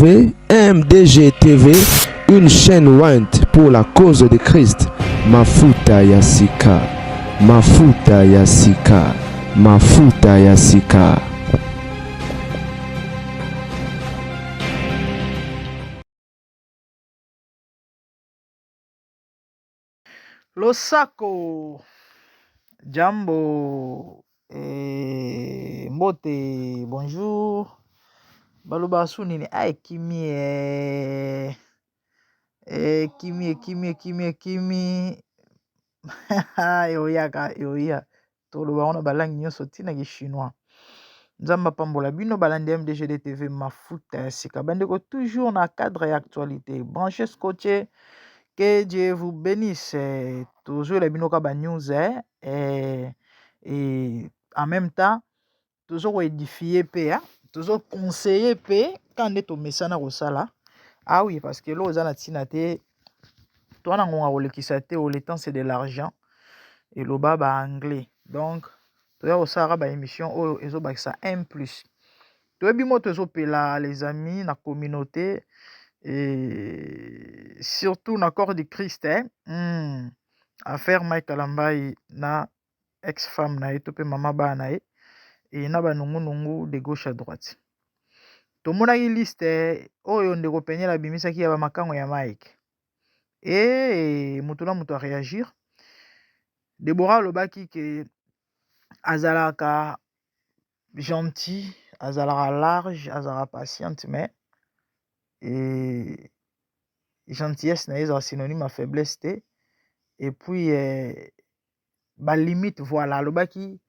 MDG TV, une chaîne Wint pour la cause de Christ. Mafuta Yasika, Mafuta Yasika, Mafuta Yasika. Losako Jambo Mbote bonjour Baloba Sunini ay kimi kimi yoya toloba ona balangi nyonso tina ki chinois nzamba pambola bino balandi MDG TV Mafuta Yasika bandeko toujours na cadre et actualité branché scotché. Que Dieu vous bénisse. Toujours les binoka ba news et en même temps toujours édifier paix, toujours conseiller paix quand est au messana rosala. Ah oui parce que là aux anatinate toi na ngonga olekisate au le temps c'est de l'argent et le baba anglais. Donc toi osara ba émission oyo ezo bakisa 1+. Toi bimo tozo pela les amis na communauté et surtout na corps de Christ affaire Mike Kalambai na ex-femme na etope mama ba na et na banungu de gauche à droite tomonaki liste oyo ndeko penyela bimisaki ya bamakango ya Mike et mutu na mutu a réagir. Deborah lobaki ke azalaka gentil, azalaka large, azalaka patiente mais et gentillesse n'est synonyme à faiblesse et puis ba limite voilà lobaki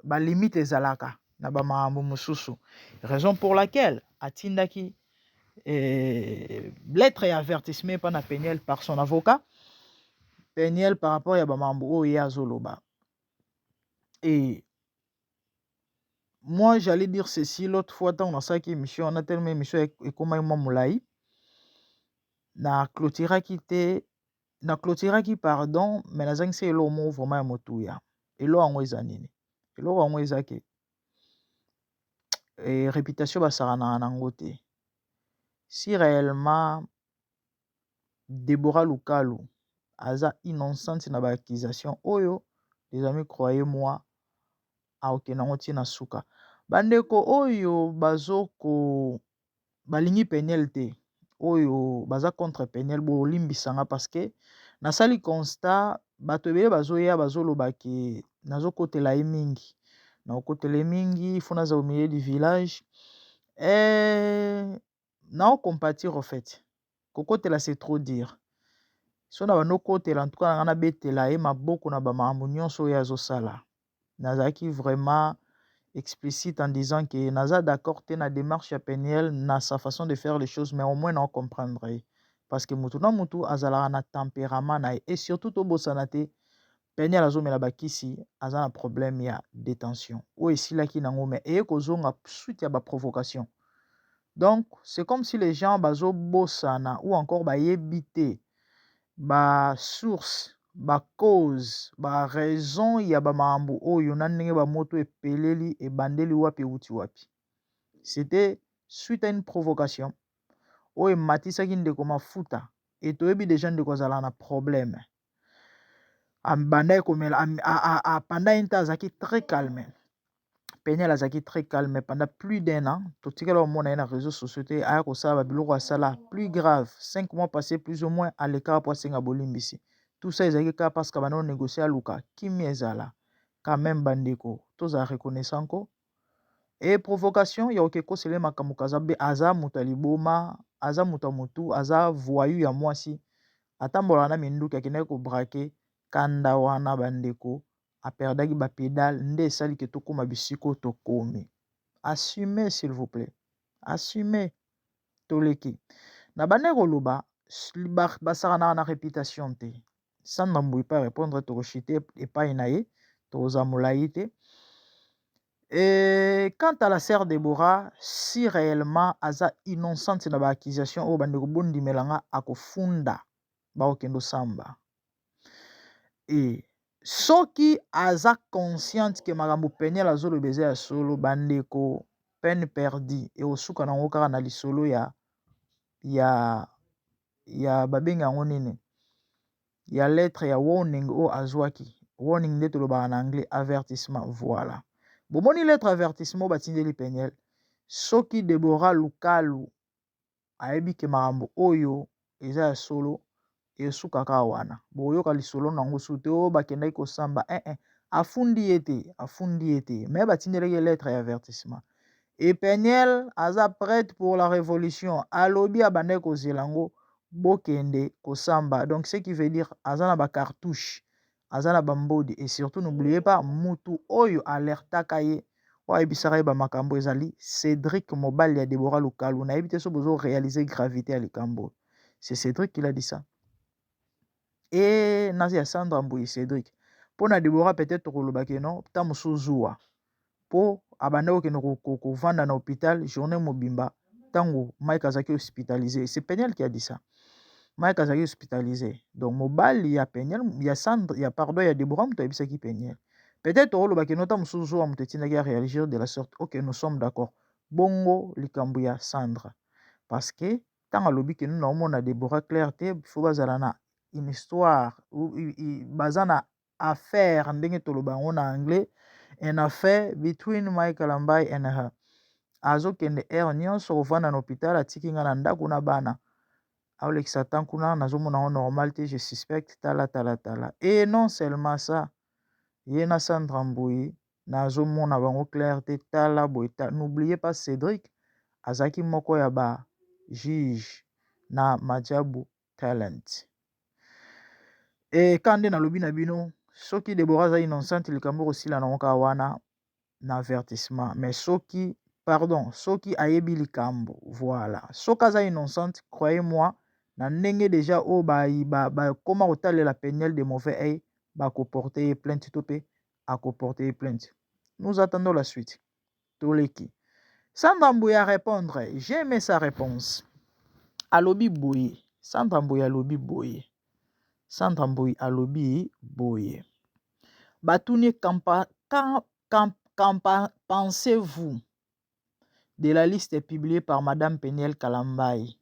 ba limite ezalaka na ba maambo mususu raison pour laquelle atindaki lettre et avertissement par na Peniel par son avocat Peniel par rapport à ba maambo o ya zoloba. Et moi j'allais dire ceci l'autre fois tant on a ça qui émission on a tellement émission et comment moi moulai na clôturaki pardon mais na zang c'est lo mo vraiment motuya elo ango ezanini elo ango ezake et réputation basara na nango te si réellement Deborah Lukalu aza innocente na ba accusation oyo les amis croyez-moi a okenango tina suka bandeko oyo bazoko balingi Peniel te oyo baza contre Peniel bo limbisanga parce que na sali constat bato ebele bazoya bazoloba ke nazokotela ye mingi na okotela ye mingi fona za au milieu du village na compatir au fait kokotela c'est trop dire so na bano kotela en tout cas na betela ye maboko na ba maambo nyonso oyo azosala nazaki vraiment explicite en disant que naza d'accord te na démarche à Peniel na sa façon de faire les choses mais au moins on comprendrait parce que mutu na mutu azala na tempérament na et surtout to bosana te Peniel azomela bakisi aza na problème ya détention ou esilaki nango mais et kozonga suite ya ba provocation. Donc c'est comme si les gens bazo bosana ou encore bayebi te ba source ba cause ba raison ya ba maambo oyo na ndenge ba moto epeleli e bandeli wapi uti wapi. C'était suite à une provocation oyo matisaki ndeko Mafuta et toyebi déjà ndeko azala na problème ambanda komela pendant un temps azaki très calme. Peniel azaki très calme pendant plus d'un an totikala omona na réseaux sociaux te aya kosala biloko asala plus grave 5 mois passés plus ou moins à l'écart pour senga bolimbisi. Tout ça ezaki ka parce que bano négocier luka kimi ezala quand même bandeko toza reconnaissant ko et provocation ya okeko sele makambo kazabe aza muta liboma aza muta mutu aza voyou ya mwasi atambola na minduki akine ko braquer kanda wana bandeko aperdaki ba pédale nde esali ke tokoma bisiko tokomi. Assumez s'il vous plaît. Assumez toleki. Na bandeko loba basara na réputation te. Ça ne m'embrouille pas répondre tokoshite et pas inaye tozamulaite. Et quant à la sœur Deborah, si réellement aza innocente na ba accusation o bandeko bondi melanga akofunda ba okendo samba. Et soki aza consciente que makambo Peniel azolo beze ya solo bandeko peine perdue et osuka nango kaka na lisolo ya ya babenga yango nini ya lettre ya warning o azwaki. Warning nde tolobaka na anglais avertissement. Voilà, bomoni lettre avertissement batindeli Peniel. Soki Deborah Lukalu ayebi ke makambo oyo eza ya solo esukaka wana, boyoka lisolo nango su te o bakendaki kosamba afundi ye te me batindelaki lettre ya avertissement. Et Peniel aza prête pour la révolution, alobi abandaki kozela yango bokende kosamba. Donc ce qui veut dire aza na bacartouche, aza na bambodi. Et surtout n'oubliez pas mutu oyo alertaka ye oyo ayebisaka ye bamakambo ezali Cédric mobali ya Deborah Lukalu. Nayebi te so bozo réaliser gravité ya likambo, c'est Cédric qui l'a dit ça. Et nazi ya Sandra Mbuyi Cédric pona Deborah peut-être kolobaki non ta mosuzuwa po abandaki okende kovanda na hôpital journée mobimba tango Mike azaki hospitalisé. C'est Peniel qui a dit ça. Mike azaki hospitalisé. Donc mobali ya Peniel ya Sandra ya pardon ya Deborah muto ayebisaki Peniel. Peut-être olobaki non ta mosuzuwa muto etindaki à réagir de la sorte. Ok, nous sommes d'accord. Bongo likambo ya Sandra. Parce que tant alobi ke nous naomona Deborah clair te faut bazala na une histoire ou bazana affaire ndenge toloba en anglais, une affaire between Michael Ambai and her. Azokende nyonso kovanda na hôpital atiki nga na ndako na bana aolekisa tan kuna nazomona ngo normal te, je suspecte tala. Et non seulement ça, ye na Sandra Mbuyi nazomona bango clair te tala boye. N'oubliez pas Cédric azaki moko ya ba juge na Majabu Talent. Et quand na lobi na bino soki Deborah za innocente likambo kosila na ngoka wana na avertissement, mais soki ayebi likambo, voilà, soki aza innocente, croyez-moi na ndenge déjà o koma kotalela Peniel de mauvais œil bakoporter plainte to pe akoporter plainte. Nous attendons la suite. Toleki Sandra Mbuyi a répondre. J'ai aimé sa réponse. Alobi boye. Sandra Mbuyi alobi boye. Sandra Mbuyi alobi boye. Batuni pensez-vous de la liste publiée par Madame Peniel Kalambai?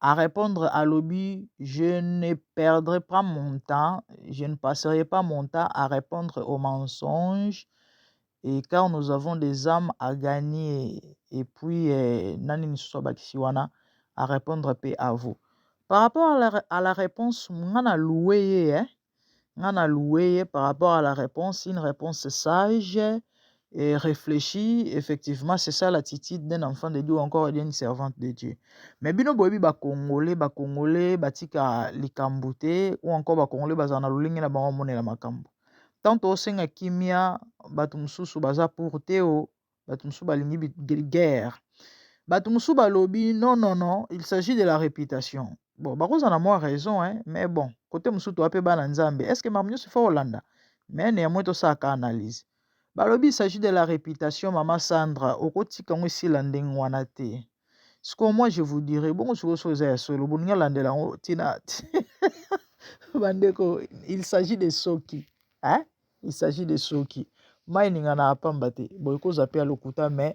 À répondre à Lobby, je ne perdrai pas mon temps, je ne passerai pas mon temps à répondre aux mensonges, et car nous avons des âmes à gagner. Et puis, Nani Nsobakiwana à répondre à vous. Par rapport à la réponse, on a loué, par rapport à la réponse, une réponse sage et réfléchie. Effectivement, c'est ça l'attitude d'un enfant de Dieu ou encore d'une servante de Dieu. Mais bino boyebi Congolais, batika likambute ou encore Congolais bazana lulingi na bango monela makambo. Tant osenga kimia batu mususu baza pour teo, batu mususu balingi guerre. Batu mususu balobi non, il s'agit de la réputation. Bon, bakoza na moi raison, mais bon, côté mususu to ape bana nzambe, est-ce que mamnyo se fait Hollanda? Mais néanmoins to ça ka analyse. Balobi il s'agit de la réputation, maman Sandra, okoti kango si landeng wana te. Ce que moi je vous dirais, bon je vous ya solo, boninga landela tina. Bandeko, il s'agit de soki, hein? Il s'agit de soki. Maininga na apamba te, bo ekoza pe lokuta mais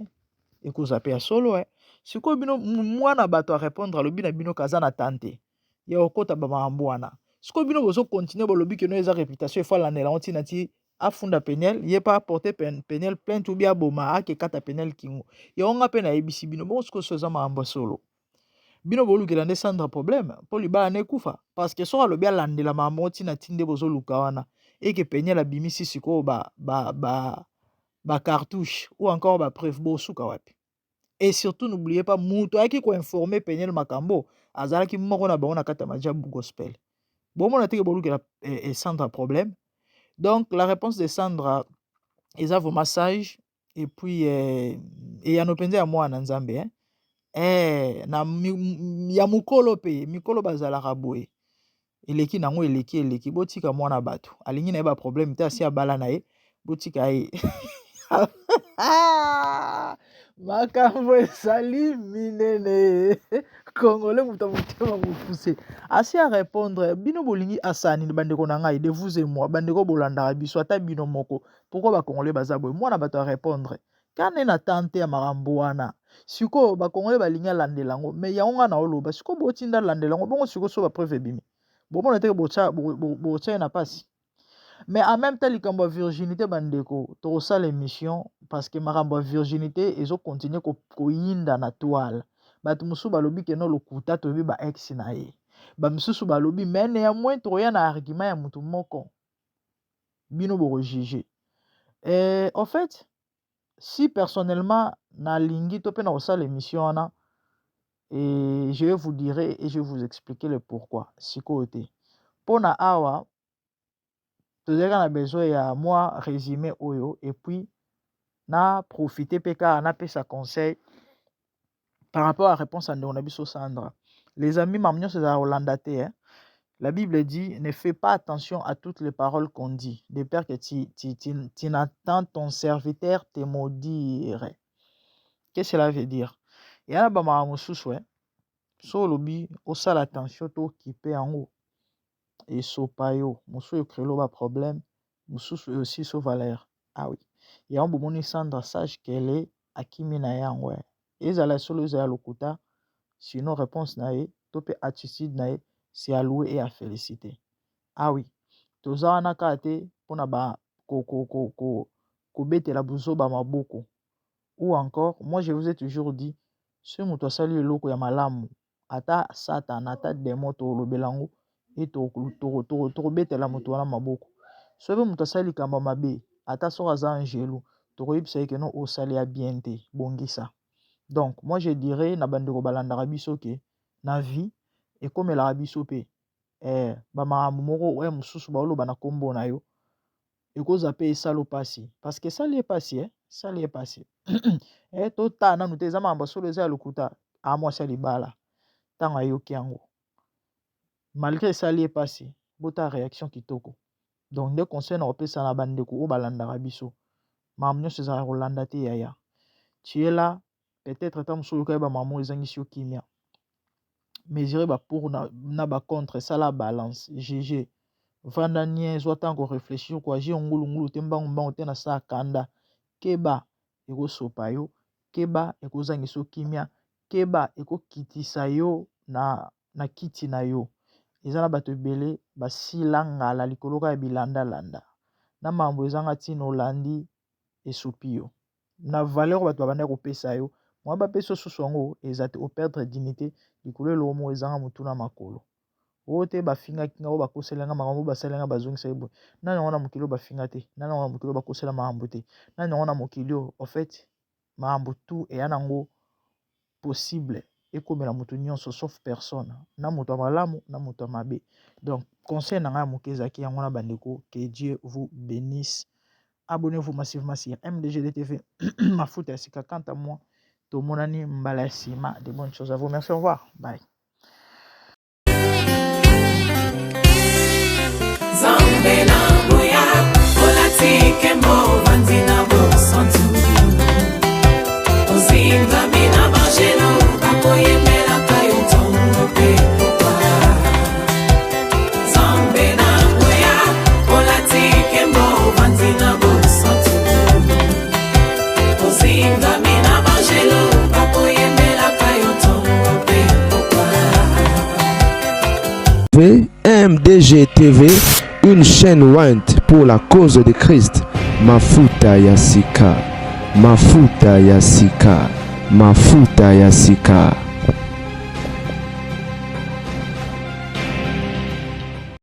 ekoza pe solo, siko bino mwana bato a répondre alobi na bino kaza na tante ya okota ba mambwana. Siko bino bozo continuer bolobi ke no eza réputation e fa landela ontina ti afunda Peniel, ye pas porter Peniel plainte ou bien boma ake kata Peniel kingo. Ya onga pe na ebisi bino bon siko soza maamba solo. Bino bolu ke lande Sandra problème po liba ne kufa parce que so alobi alandela maamba ontina tinde bozo luka wana et que Peniel abimisi siko ba cartouche ou encore ba preuve bo suka wapi. Et surtout n'oubliez pas muto aki ko informer Peniel makambo azalaki moko na bango na kata Majabu gospel. Bon mon atike bolu ke Sandra problème. Donc, la réponse de Sandra est à vos massages. Et puis, il y a nos pendes à moi en Nzambe. Na ya mukolo pe, mikolo bazala raboué. Eleki nango eleki. Botika mwana batu. Alingi na eba problème. Te asi abala na ye. Botika ye. Makambo esali minene. Congolais muta mutema mupuse. Asi à répondre, bino bolingi asani bandeko na ngai de vous et moi, bandeko bolanda biso ata bino moko. Pourquoi ba Congolais baza boy? Moi na bato à répondre. Kana na tante ya makambo wana. Siko ba Congolais balinga landelango mais yango nga na oloba siko botinda landelango bongo siko so ba preuve bimi. Bomona te bocha na pasi. Mais en même temps likambo ya virginité bandeko to sala émission parce que makambo ya virginité ezo continuer ko yinda na toile. Bato musu balobi ke no lokuta to bi ba ex na ye. Ba mususu balobi mais néanmoins to ya na argument ya mutu moko. Bino bo juger. En fait si personnellement na lingi to pe na osala l'émission na et je vous dirai et je vais vous expliquer le pourquoi sikote pona awa tozeka na besoin ya moi résumé oyo et puis na profiter peka na pesa conseil par rapport à réponse à ndeko na biso Sandra. Les amis mamnyo c'est à Hollanda te hein? La Bible dit ne fais pas attention à toutes les paroles qu'on dit de peur que tu n'entends ton serviteur te maudire. Qu'est-ce que cela veut dire? Il y a un mususu ouais so lobi osala attention to kipe yango et so payo mususu ekrelo ba problème mususu aussi so valeur. Ah oui, il y a un bon Sandra sage qu'elle est akimi na yango ouais ezala solo za lokuta sinon réponse na ye to pe attitude na ye c'est à louer et à féliciter. Ah oui, toza wana kate pona ba ko betela buzoba maboko. Ou encore, moi je vous ai toujours dit, ce mutu asali eloko ya malamu, ata satan, ata démon to lobelango, et to betela mutu wana maboko. Sobe mutu asali kamba mabe, ata sora za angelo, to yebisa ke no osali ya bien te, bongisa. Donc, moi je dirais, na bandeko balanda rabiso ke, na vie, et comme la rabiso pe, ba makambo moko, mususu ba olo bana kombo na yo, et cause ape salo pasi, parce que ça li est passé, ça li est passé. To ta na nute zama ambasolo za lokuta, a moi ça li bala, tanga yo kiango. Malgré ça li est passé, bota réaction kitoko. Donc, des conseils na opesa na bandeko o balanda rabiso. Mamnyo se za Hollanda te yaya. Tu es là, peut-être tant musolo ka ba maman ezangisi yo kimia. Mesurer ba pour na ba contre ça la balance GG vanda nie zo tango réfléchir quoi j'ai ngulu tembangu mbango te na sa kanda keba eko sopa yo keba eko zangiso kimia keba eko kitisa yo na kiti na yo ezana bato ebele basila ngala likolo ka bilanda landa na mambo ezanga tino landi esupi yo na valeur bato babanda kopesa yo moi ba peso susu yango ezate au perdre dignité likolo lomo ezanga mutuna makolo ote bafinga kinga o bakoselenga makambo baselenga bazongisa yebo nani wana mokilo bafinga te nani wana mokilo bakosela makambo te nani wana mokilo en fait makambo tout et yanango possible ekomela mutu nyonso sauf personne na mutu malamu na mutu mabe. Donc conseil na nga mokezaki yango na bandeko que Dieu vous bénisse. Abonnez-vous massivement sur MDGD TV mafuta ya sika quant à moi tomonani mbala ya sima de bonnes choses à vous. Merci, au revoir, bye. MDG TV, une chaîne Went pour la cause de Christ. Mafuta ya sika, mafuta ya sika, mafuta ya sika.